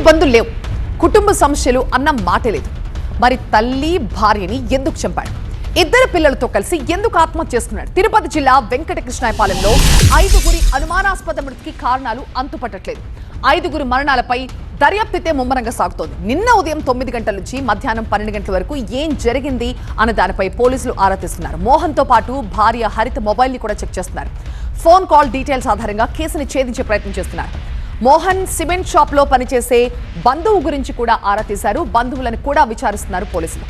బంధులు లేవు, కుటుంబ సమస్యలు అన్న మాటే లేదు. మరి తల్లి భార్యని ఎందుకు చంపాడు? ఇద్దరు పిల్లలతో కలిసి ఎందుకు ఆత్మహత్య చేసుకున్నాడు? తిరుపతి జిల్లా వెంకటకృష్ణాయపాలెంలో 5గురి అనుమానాస్పద మృతికి కారణాలు అంతుపట్టట్లేదు. 5గురి మరణాలపై దర్యాప్తుతే ముమ్మరంగా సాగుతోంది. నిన్న ఉదయం 9 గంటల నుంచి మధ్యాహ్నం 12 గంటల వరకు ఏం జరిగింది అన్న దానిపై పోలీసులు ఆరా తీస్తున్నారు. మోహన్తో పాటు భార్య హరిత మొబైల్ని కూడా చెక్ చేస్తున్నారు. ఫోన్ కాల్ డీటెయిల్స్ ఆధారంగా కేసుని ఛేదించే ప్రయత్నం చేస్తున్నారు. మోహన్ సిమెంట్ షాప్ లో పనిచేసే బంధువు గురించి కూడా ఆరా తీశారు. బంధువులను కూడా విచారిస్తున్నారు పోలీసులు.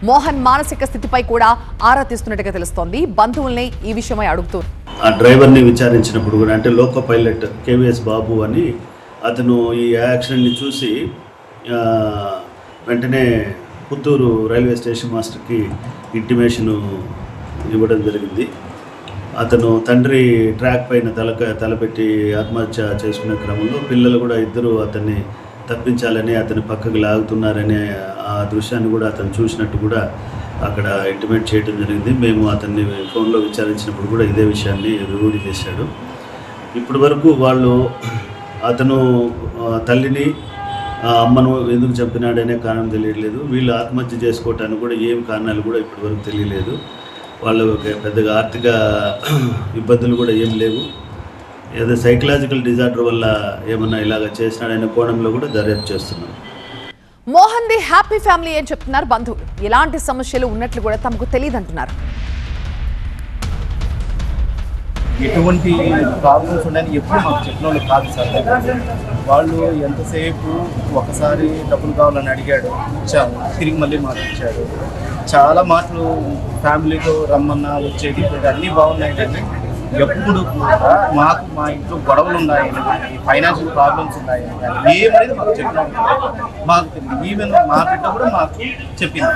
మోహన్ మానసిక స్థితిపై కూడా ఆరా తీస్తున్నట్టుగా తెలుస్తోంది. బంధువుల్ని ఈ విషయమై అడుగుతూ ఆ డ్రైవర్ని విచారించినప్పుడు కూడా, అంటే లోకో పైలట్ కేవీఎస్ బాబు అని అతను ఈ యాక్సిడెంట్ని చూసి వెంటనే పుత్తూరు రైల్వే స్టేషన్ మాస్టర్కి ఇంటిమేషను ఇవ్వడం జరిగింది. అతను తండ్రి ట్రాక్ పైన తలపెట్టి ఆత్మహత్య చేసుకునే క్రమంలో పిల్లలు కూడా ఇద్దరు అతన్ని తప్పించాలని అతని పక్కకు లాగుతున్నారనే ఆ దృశ్యాన్ని కూడా అతను చూసినట్టు కూడా అక్కడ ఇంటిమేట్ చేయడం జరిగింది. మేము అతన్ని ఫోన్లో విచారించినప్పుడు కూడా ఇదే విషయాన్ని రూఢి చేశాడు. ఇప్పటి వరకు అతను తల్లిని అమ్మను ఎందుకు చంపినాడనే కారణం తెలియలేదు. వీళ్ళు ఆత్మహత్య చేసుకోవటానికి కూడా ఏం కారణాలు కూడా ఇప్పటి వరకు తెలియలేదు. వాళ్ళు పెద్దగా ఆర్థిక ఇబ్బందులు కూడా ఏం లేవు. ఏదో సైకలాజికల్ డిజార్డర్ వల్ల ఏమన్నా ఇలాగ చేసినాడనే కోణంలో కూడా దర్యాప్తు చేస్తున్నాం. మోహన్ ది హ్యాపీ ఫ్యామిలీ అని చెప్తున్నారు బంధువులు. ఎలాంటి సమస్యలు ఉన్నట్లు కూడా తమకు తెలియదు అంటున్నారు. ఎటువంటి ప్రాబ్లమ్స్ ఉన్నాయని ఎప్పుడు మాకు చెప్పిన వాళ్ళు కాదు సార్. వాళ్ళు ఎంతసేపు ఒకసారి డబ్బులు కావాలని అడిగాడు, ఇచ్చాము, తిరిగి మళ్ళీ మాకు ఇచ్చాడు. చాలా మాటలు ఫ్యామిలీతో రమ్మన్నా వచ్చేది అన్నీ బాగున్నాయి, కానీ ఎప్పుడు కూడా మాకు మా ఇంట్లో గొడవలు ఉన్నాయని కానీ ఫైనాన్షియల్ ప్రాబ్లమ్స్ ఉన్నాయని కానీ ఏమనేది మాకు చెప్పిన మాకు తెలియదు. ఈవెన్ మా బిడ్డ కూడా మాకు చెప్పింది.